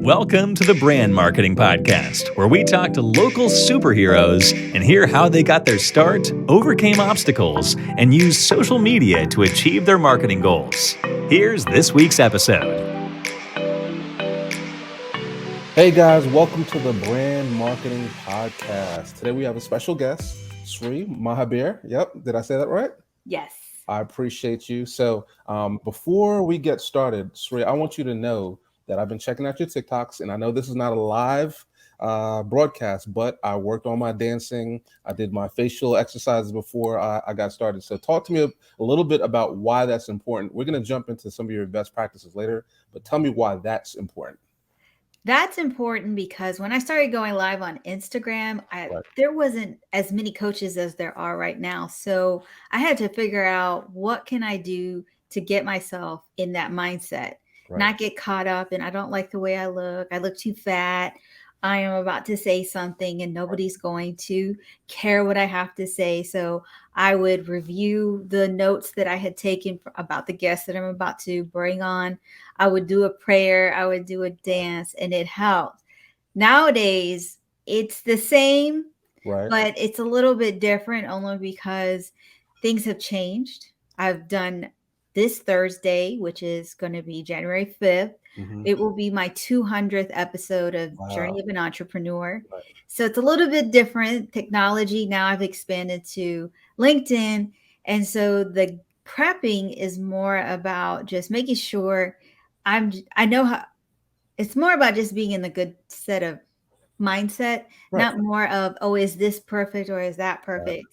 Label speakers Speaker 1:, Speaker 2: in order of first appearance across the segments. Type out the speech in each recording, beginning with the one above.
Speaker 1: Welcome to the Brand Marketing Podcast, where we talk to local superheroes and hear how they got their start, overcame obstacles, and used social media to achieve their marketing goals. Here's this week's episode.
Speaker 2: Hey guys, welcome to the Brand Marketing Podcast. Today we have a special guest, Sri Mahabir. Yep, did I say that right?
Speaker 3: Yes.
Speaker 2: I appreciate you. So before we get started, Sri, I want you to know that I've been checking out your TikToks, and I know this is not a live broadcast, but I worked on my dancing. I did my facial exercises before I got started. So talk to me a little bit about why that's important. We're going to jump into some of your best practices later, but tell me why that's important.
Speaker 3: That's important because when I started going live on Instagram, there wasn't as many coaches as there are right now. So I had to figure out what can I do to get myself in that mindset, not get caught up in I don't like the way I look too fat. I am about to say something and nobody's going to care what I have to say. So I would review the notes that I had taken about the guests that I'm about to bring on. I would do a prayer. I would do a dance, and it helped. Nowadays, it's the same, but it's a little bit different only because things have changed. I've done this Thursday, which is going to be January 5th. It will be my 200th episode of Journey of an Entrepreneur. So it's a little bit different technology. Now I've expanded to LinkedIn. And so the prepping is more about just making sure I know how it's more about just being in the good set of mindset, not more of, oh, is this perfect or is that perfect?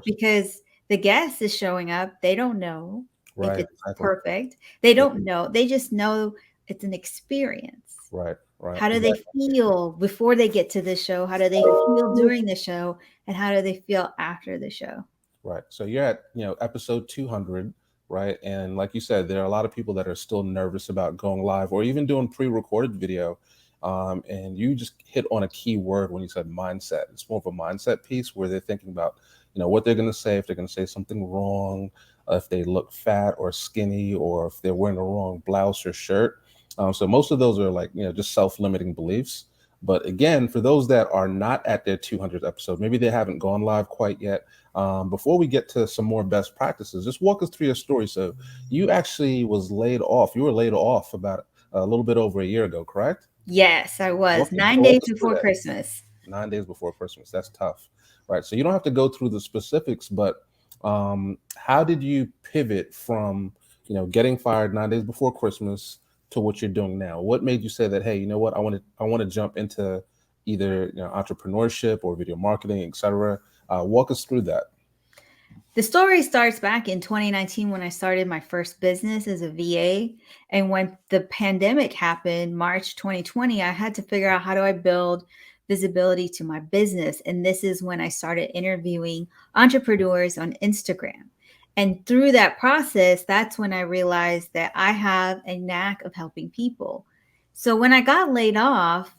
Speaker 3: Because the guest is showing up. They don't know if it's perfect. They don't know. They just know it's an experience.
Speaker 2: Right.
Speaker 3: How do they feel before they get to the show? How do they feel during the show? And how do they feel after the show?
Speaker 2: Right. So you're at, episode 200, right? And like you said, there are a lot of people that are still nervous about going live or even doing pre-recorded video. And you just hit on a key word when you said mindset. It's more of a mindset piece where they're thinking about, what they're going to say, if they're going to say something wrong, if they look fat or skinny, or if they're wearing the wrong blouse or shirt. So most of those are like, just self-limiting beliefs. But again, for those that are not at their 200th episode, maybe they haven't gone live quite yet. Before we get to some more best practices, just walk us through your story. So you actually was laid off. You were laid off about a little bit over a year ago, correct?
Speaker 3: Yes, I was. 9 days before Christmas.
Speaker 2: 9 days before Christmas. That's tough, right? So you don't have to go through the specifics, but how did you pivot from, getting fired 9 days before Christmas to what you're doing now? What made you say that, hey, you know what, I want to jump into either entrepreneurship or video marketing, etc. Walk us through that.
Speaker 3: The story starts back in 2019 when I started my first business as a VA. And when the pandemic happened, March 2020, I had to figure out how do I build visibility to my business. And this is when I started interviewing entrepreneurs on Instagram. And through that process, that's when I realized that I have a knack of helping people. So when I got laid off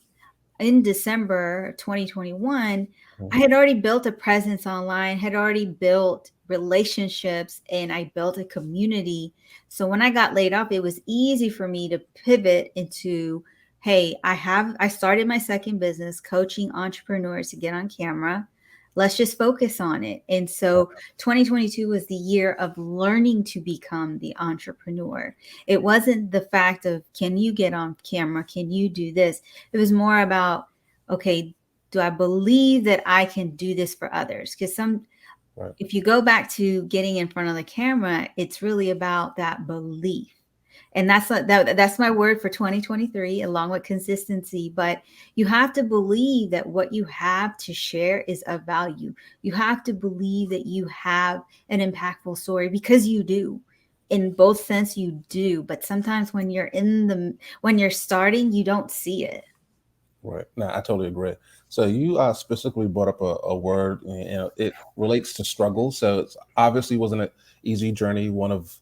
Speaker 3: in December 2021, I had already built a presence online, had already built relationships, and I built a community. So when I got laid off, it was easy for me to pivot into, hey, I started my second business coaching entrepreneurs to get on camera. Let's just focus on it. And so 2022 was the year of learning to become the entrepreneur. It wasn't the fact of, can you get on camera? Can you do this? It was more about, okay, do I believe that I can do this for others? Because if you go back to getting in front of the camera, it's really about that belief. And that's my word for 2023, along with consistency. But you have to believe that what you have to share is of value. You have to believe that you have an impactful story, because you do. In both sense, you do. But sometimes when you're starting, you don't see it.
Speaker 2: Right. No, I totally agree. So you specifically brought up a word, it relates to struggle. So it obviously wasn't an easy journey, one of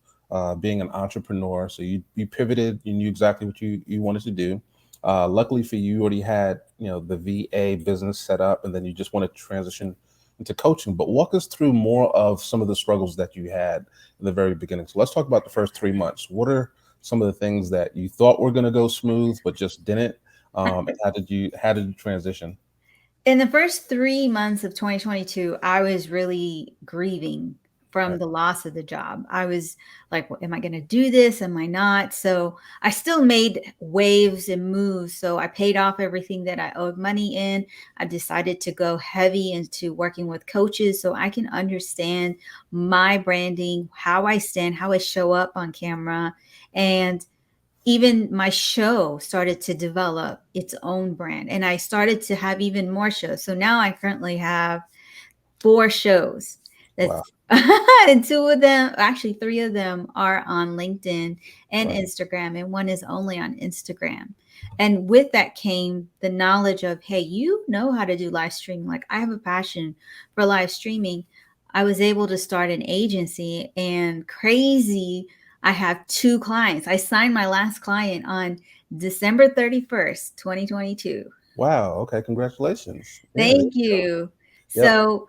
Speaker 2: being an entrepreneur. So you pivoted, you knew exactly what you wanted to do. Luckily for you, you already had, the VA business set up, and then you just wanted to transition into coaching. But walk us through more of some of the struggles that you had in the very beginning. So let's talk about the first 3 months. What are some of the things that you thought were going to go smooth, but just didn't? And how did you transition?
Speaker 3: In the first 3 months of 2022, I was really grieving from
Speaker 2: Right.
Speaker 3: the loss of the job. I was like, am I going to do this? Am I not? So I still made waves and moves. So I paid off everything that I owed money in. I decided to go heavy into working with coaches so I can understand my branding, how I stand, how I show up on camera. And even my show started to develop its own brand, and I started to have even more shows. So now I currently have 4 shows.
Speaker 2: Wow.
Speaker 3: That's and 2 of them, actually 3 of them, are on LinkedIn and
Speaker 2: Right.
Speaker 3: Instagram, and one is only on Instagram. And with that came the knowledge of, hey, you know how to do live streaming. Like, I have a passion for live streaming. I was able to start an agency, and crazy, I have 2 clients. I signed my last client on December 31st, 2022.
Speaker 2: Wow. Okay. Congratulations. Yeah. There
Speaker 3: Thank
Speaker 2: you go.
Speaker 3: you.
Speaker 2: Yep.
Speaker 3: So,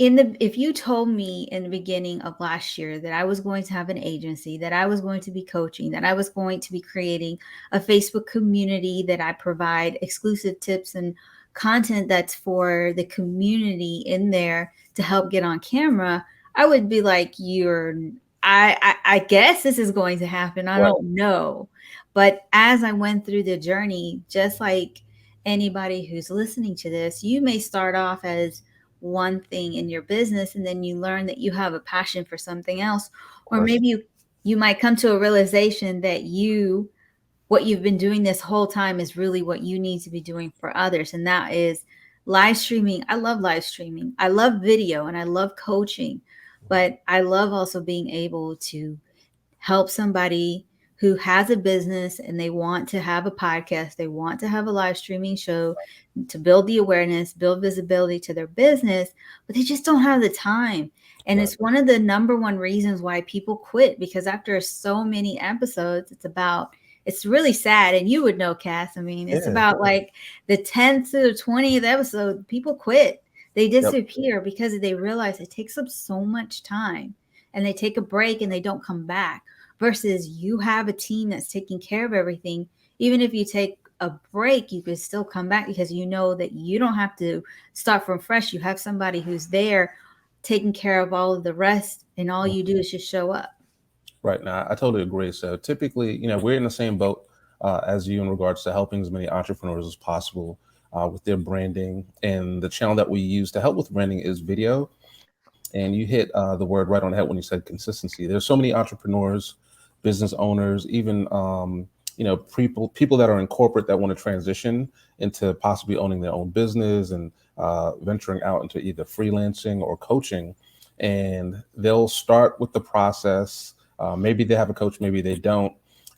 Speaker 3: if you told me in the beginning of last year that I was going to have an agency, that I was going to be coaching, that I was going to be creating a Facebook community, that I provide exclusive tips and content that's for the community in there to help get on camera, I would be like, I guess this is going to happen. I
Speaker 2: Right.
Speaker 3: don't know. But as I went through the journey, just like anybody who's listening to this, you may start off as one thing in your business, and then you learn that you have a passion for something else.
Speaker 2: Of
Speaker 3: Or
Speaker 2: course.
Speaker 3: maybe you might come to a realization that what you've been doing this whole time is really what you need to be doing for others, and that is live streaming. I love live streaming, I love video, and I love coaching, but I love also being able to help somebody who has a business and they want to have a podcast, they want to have a live streaming show to build the awareness, build visibility to their business, but they just don't have the time. And
Speaker 2: Right.
Speaker 3: it's one of the number one reasons why people quit, because after so many episodes, it's really sad. And you would know, Cass. I mean, it's
Speaker 2: Yeah.
Speaker 3: about like the 10th to the 20th episode, people quit. They
Speaker 2: Yep.
Speaker 3: disappear because they realize it takes up so much time, and they take a break and they don't come back, versus you have a team that's taking care of everything. Even if you take a break, you could still come back because you know that you don't have to start from fresh. You have somebody who's there taking care of all of the rest, and all you do is just show up.
Speaker 2: Right. Now, I totally agree. So typically, we're in the same boat as you in regards to helping as many entrepreneurs as possible with their branding. And the channel that we use to help with branding is video. And you hit the word right on the head when you said consistency. There's so many entrepreneurs, business owners, even people that are in corporate that want to transition into possibly owning their own business and venturing out into either freelancing or coaching. And they'll start with the process. Maybe they have a coach, maybe they don't.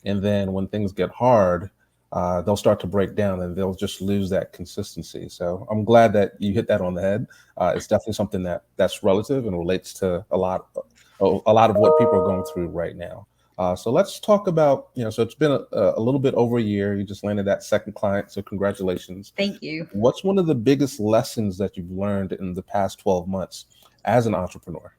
Speaker 2: And then when things get hard, they'll start to break down and they'll just lose that consistency. So I'm glad that you hit that on the head. It's definitely something that's relative and relates to a lot of what people are going through right now. So let's talk about, so it's been a little bit over a year. You just landed that second client. So congratulations.
Speaker 3: Thank you.
Speaker 2: What's one of the biggest lessons that you've learned in the past 12 months as an entrepreneur?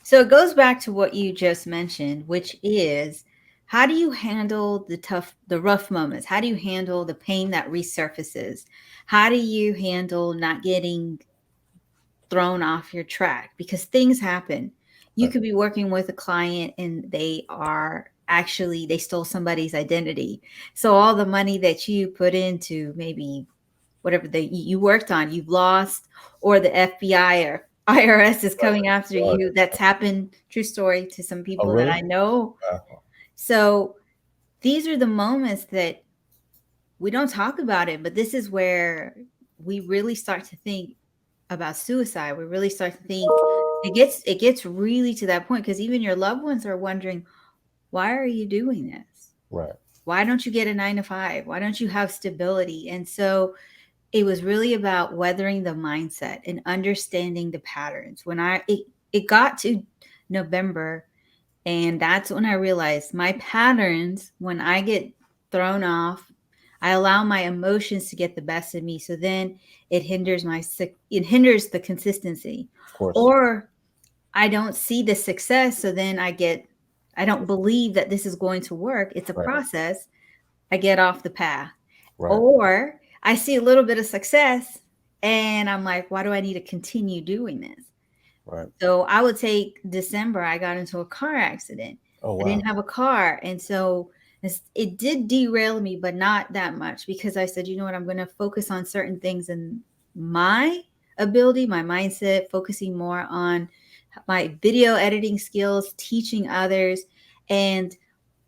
Speaker 3: So it goes back to what you just mentioned, which is, how do you handle the rough moments? How do you handle the pain that resurfaces? How do you handle not getting thrown off your track? Because things happen. You
Speaker 2: Right.
Speaker 3: could be working with a client and they stole somebody's identity. So all the money that you put into maybe whatever you worked on, you've lost, or the FBI or IRS is coming after
Speaker 2: Right.
Speaker 3: you. That's happened, true story, to some
Speaker 2: Oh,
Speaker 3: people that
Speaker 2: really?
Speaker 3: I know.
Speaker 2: Wow.
Speaker 3: So these are the moments that we don't talk about it, but this is where we really start to think about suicide. We really start to think it gets really to that point, because even your loved ones are wondering, why are you doing this?
Speaker 2: Right.
Speaker 3: Why don't you get a 9 to 5? Why don't you have stability? And so it was really about weathering the mindset and understanding the patterns. It got to November, and that's when I realized my patterns, when I get thrown off, I allow my emotions to get the best of me. So then it hinders the consistency.
Speaker 2: Of course.
Speaker 3: Or I don't see the success. So then I don't believe that this is going to work. It's a
Speaker 2: Right.
Speaker 3: process. I get off the path.
Speaker 2: Right.
Speaker 3: Or I see a little bit of success and I'm like, why do I need to continue doing this?
Speaker 2: Right.
Speaker 3: So I would take December, I got into a car accident.
Speaker 2: Oh,
Speaker 3: I
Speaker 2: wow.
Speaker 3: didn't have a car. And so it did derail me, but not that much because I said, you know what, I'm going to focus on certain things in my ability, my mindset, focusing more on my video editing skills, teaching others, and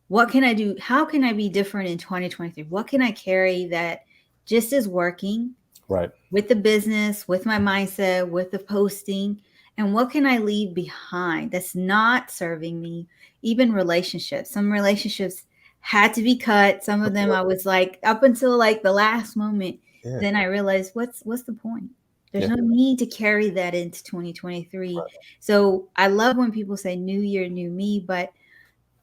Speaker 3: what can I do? How can I be different in 2023? What can I carry that just is working
Speaker 2: Right.
Speaker 3: with the business, with my mindset, with the posting? And what can I leave behind that's not serving me? Even relationships. Some relationships had to be cut. Some of them I was like up until like the last moment.
Speaker 2: Yeah.
Speaker 3: Then I realized what's the point? There's
Speaker 2: Yeah.
Speaker 3: no need to carry that into 2023.
Speaker 2: Right.
Speaker 3: So I love when people say new year, new me, but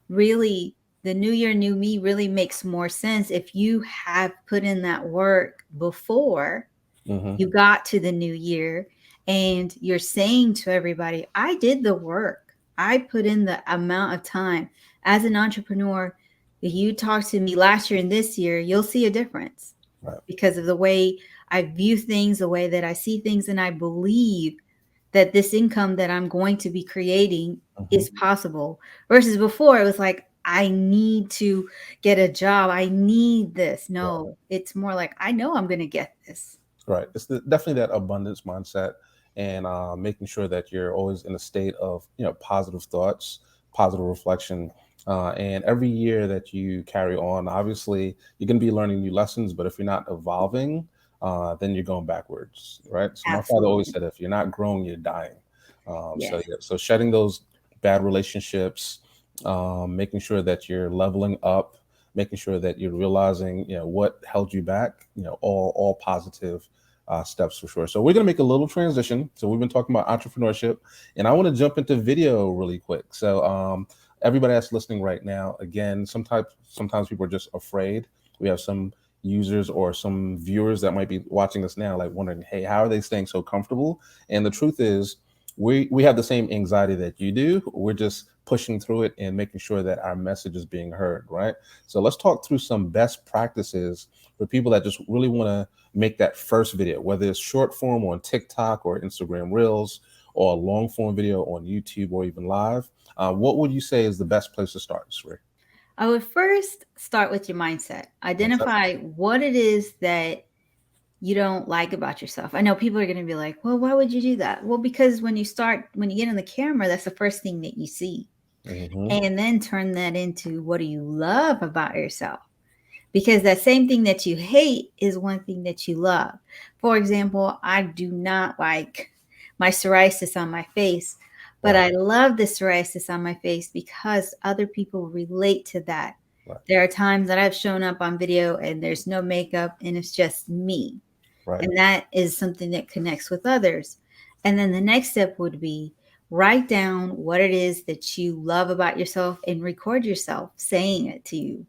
Speaker 3: really the new year, new me really makes more sense if you have put in that work before
Speaker 2: Mm-hmm.
Speaker 3: you got to the new year and you're saying to everybody, I did the work. I put in the amount of time. As an entrepreneur, if you talk to me last year and this year, you'll see a difference
Speaker 2: Right.
Speaker 3: because of the way I view things, the way that I see things, and I believe that this income that I'm going to be creating
Speaker 2: Mm-hmm.
Speaker 3: is possible. Versus before, it was like, I need to get a job. I need this.
Speaker 2: Right.
Speaker 3: No, it's more like, I know I'm going to get this.
Speaker 2: Right. It's definitely that abundance mindset, and making sure that you're always in a state of, positive thoughts, positive reflection. And every year that you carry on, obviously, you're going to be learning new lessons. But if you're not evolving, then you're going backwards. Right. So my father always
Speaker 3: Absolutely.
Speaker 2: said, if you're not growing, you're dying. So
Speaker 3: Yes.
Speaker 2: yeah. So shedding those bad relationships, making sure that you're leveling up, making sure that you're realizing, what held you back, all positive steps for sure. So we're going to make a little transition. So we've been talking about entrepreneurship, and I want to jump into video really quick. So everybody that's listening right now, again, sometimes people are just afraid. We have some users or some viewers that might be watching us now, like wondering, hey, how are they staying so comfortable? And the truth is, we have the same anxiety that you do. We're just pushing through it and making sure that our message is being heard, right? So let's talk through some best practices for people that just really want to make that first video, whether it's short form on TikTok or Instagram Reels, or a long form video on YouTube or even live. What would you say is the best place to start, Sri?
Speaker 3: I would first start with your mindset.
Speaker 2: Mindset?
Speaker 3: Identify what it is that you don't like about yourself. I know people are going to be like, well, why would you do that? Well, because when you get in the camera, that's the first thing that you see.
Speaker 2: Mm-hmm.
Speaker 3: And then turn that into what do you love about yourself? Because that same thing that you hate is one thing that you love. For example, I do not like my psoriasis on my face, but
Speaker 2: Right.
Speaker 3: I love the psoriasis on my face because other people relate to that.
Speaker 2: Right.
Speaker 3: There are times that I've shown up on video and there's no makeup and it's just me.
Speaker 2: Right.
Speaker 3: And that is something that connects with others. And then the next step would be write down what it is that you love about yourself and record yourself saying it to you.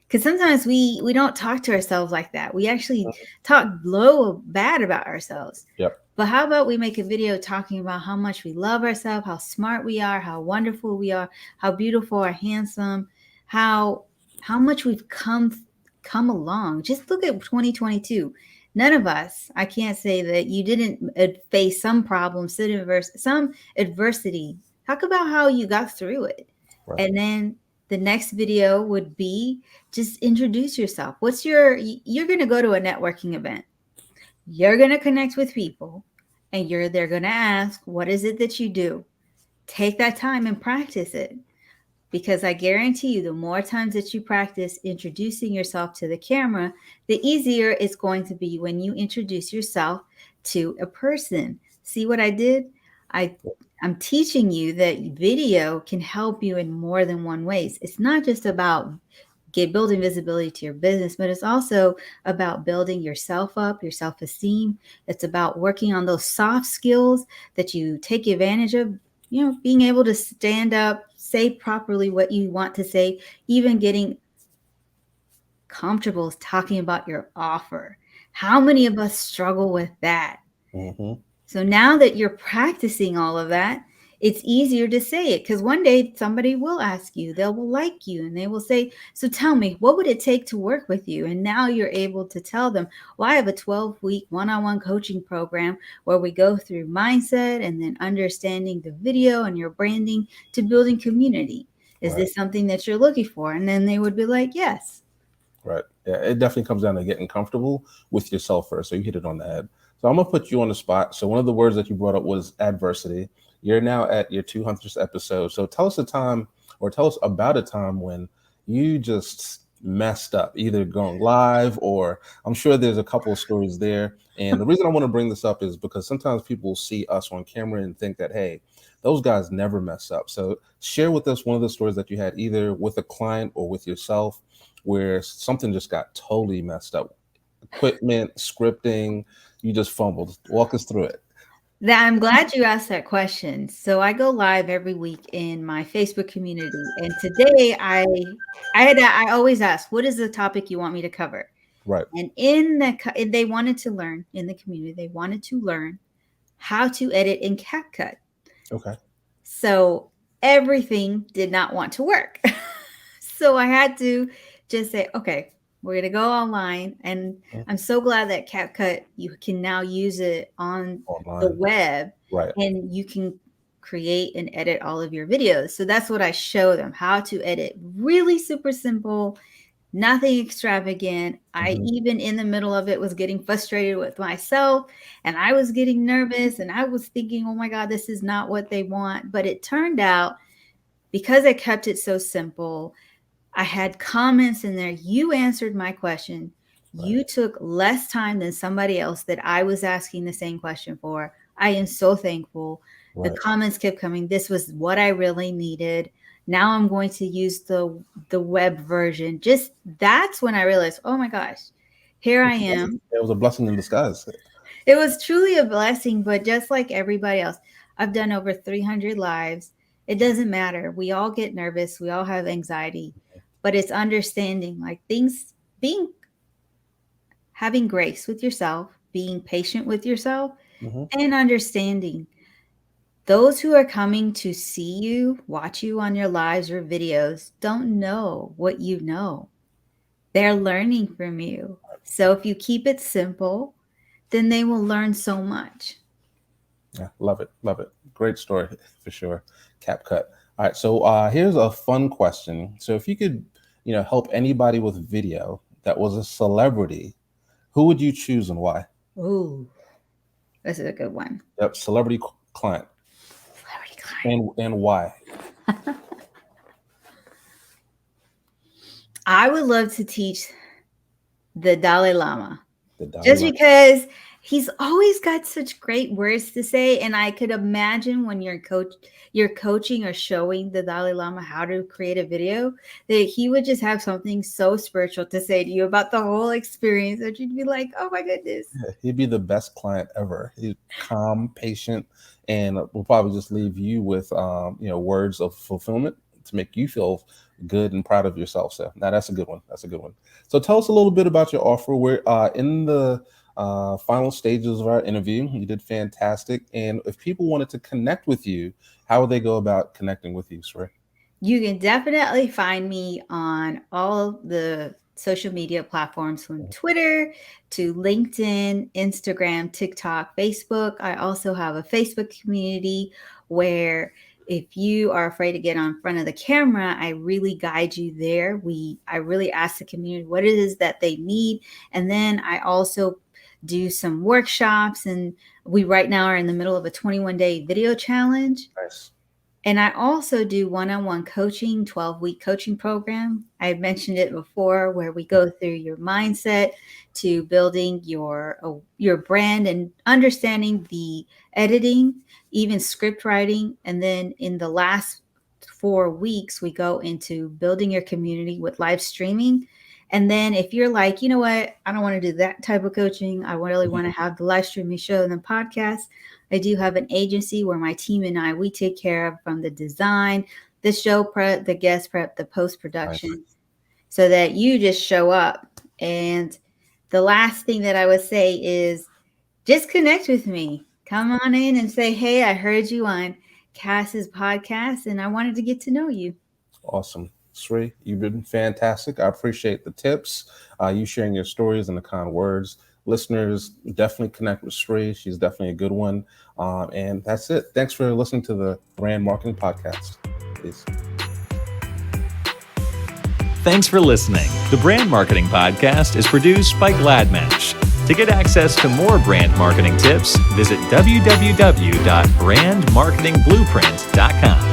Speaker 3: Because sometimes we don't talk to ourselves like that. We actually talk low bad about ourselves.
Speaker 2: Yep.
Speaker 3: But how about we make a video talking about how much we love ourselves, how smart we are, how wonderful we are, how beautiful or handsome, how much we've come along. Just look at 2022. None of us, I can't say that you didn't face some problems, some adversity. Talk about how you got through it.
Speaker 2: Right.
Speaker 3: And then the next video would be just introduce yourself. You're going to go to a networking event. You're going to connect with people and they're going to ask, what is it that you do? Take that time and practice it. Because I guarantee you, the more times that you practice introducing yourself to the camera, the easier it's going to be when you introduce yourself to a person. See what I did? I'm teaching you that video can help you in more than one ways. It's not just about building visibility to your business, but it's also about building yourself up, your self-esteem. It's about working on those soft skills that you take advantage of, being able to stand up, say properly what you want to say, even getting comfortable talking about your offer. How many of us struggle with that?
Speaker 2: Mm-hmm.
Speaker 3: So now that you're practicing all of that, it's easier to say it because one day somebody will ask you, they will like you, and they will say, so tell me, what would it take to work with you? And now you're able to tell them, well, I have a 12-week one-on-one coaching program where we go through mindset and then understanding the video and your branding to building community. Is
Speaker 2: Right.
Speaker 3: this something that you're looking for? And then they would be like, yes.
Speaker 2: Right. Yeah, it definitely comes down to getting comfortable with yourself first. So you hit it on the head. So I'm gonna put you on the spot. So one of the words that you brought up was adversity. You're now at your 200th episode. So tell us a time, or tell us about a time when you just messed up, either going live, or I'm sure there's a couple of stories there. And the reason I want to bring this up is because sometimes people see us on camera and think that, hey, those guys never mess up. So share with us one of the stories that you had, either with a client or with yourself, where something just got totally messed up. Equipment, scripting, you just fumbled. Walk us through it.
Speaker 3: I'm glad you asked that question. So I go live every week in my Facebook community, and today I always ask, what is the topic you want me to cover?
Speaker 2: Right.
Speaker 3: And they wanted to learn in the community. They wanted to learn how to edit in CapCut.
Speaker 2: Okay.
Speaker 3: So everything did not want to work. So I had to just say, okay, we're going to go online. And I'm so glad that CapCut, you can now use it on
Speaker 2: Online.
Speaker 3: the web.
Speaker 2: Right.
Speaker 3: And you can create and edit all of your videos. So that's what I show them, how to edit. Really super simple, nothing extravagant. I even in the middle of it was getting frustrated with myself, and I was getting nervous, and I was thinking, oh my God, this is not what they want. But it turned out, because I kept it so simple, I had comments in there. You answered my question. Right. You took less time than somebody else that I was asking the same question for. I am so thankful. Right. The comments kept coming. This was what I really needed. Now I'm going to use the web version. Just that's when I realized, oh my gosh, here I am.
Speaker 2: It was a blessing in disguise.
Speaker 3: It was truly a blessing, but just like everybody else, I've done over 300 lives. It doesn't matter. We all get nervous. We all have anxiety, but it's understanding like things, having grace with yourself, being patient with yourself, and understanding those who are coming to see you, watch you on your lives or videos, don't know what you know. They're learning from you. So if you keep it simple, then they will learn so much.
Speaker 2: Yeah, love it. Love it. Great story for sure. CapCut. All right. So here's a fun question. So if you could, help anybody with video that was a celebrity, who would you choose and why?
Speaker 3: Ooh, this is a good one.
Speaker 2: Yep. Celebrity client. And why?
Speaker 3: I would love to teach the Dalai Lama. Because he's always got such great words to say. And I could imagine when you're coaching or showing the Dalai Lama how to create a video, that he would just have something so spiritual to say to you about the whole experience that you'd be like, oh my goodness.
Speaker 2: Yeah, he'd be the best client ever. He's calm, patient, and will probably just leave you with words of fulfillment to make you feel good and proud of yourself. So now that's a good one. That's a good one. So tell us a little bit about your offer. We're in the final stages of our interview. You did fantastic. And if people wanted to connect with you, how would they go about connecting with you, Sri?
Speaker 3: You can definitely find me on all the social media platforms, from Twitter to LinkedIn, Instagram, TikTok, Facebook. I also have a Facebook community where if you are afraid to get on front of the camera, I really guide you there. I really ask the community what it is that they need. And then I also do some workshops, and we right now are in the middle of a 21-day video challenge.
Speaker 2: Nice.
Speaker 3: And I also do one-on-one coaching, 12-week coaching program. I mentioned it before, where we go through your mindset to building your brand and understanding the editing, even script writing. And then in the last 4 weeks, we go into building your community with live streaming. And then if you're like, you know what, I don't want to do that type of coaching, I really want to have the live streaming show and the podcast, I do have an agency where my team and I, we take care of from the design, the show prep, the guest prep, the post-production, so that you just show up. And the last thing that I would say is just connect with me. Come on in and say, hey, I heard you on Cass's podcast, and I wanted to get to know you.
Speaker 2: Awesome. Sri, you've been fantastic. I appreciate the tips, you sharing your stories and the kind words. Listeners, definitely connect with Sri. She's definitely a good one. And that's it. Thanks for listening to the Brand Marketing Podcast. Peace.
Speaker 1: Thanks for listening. The Brand Marketing Podcast is produced by Gladmash. To get access to more brand marketing tips, visit www.brandmarketingblueprint.com.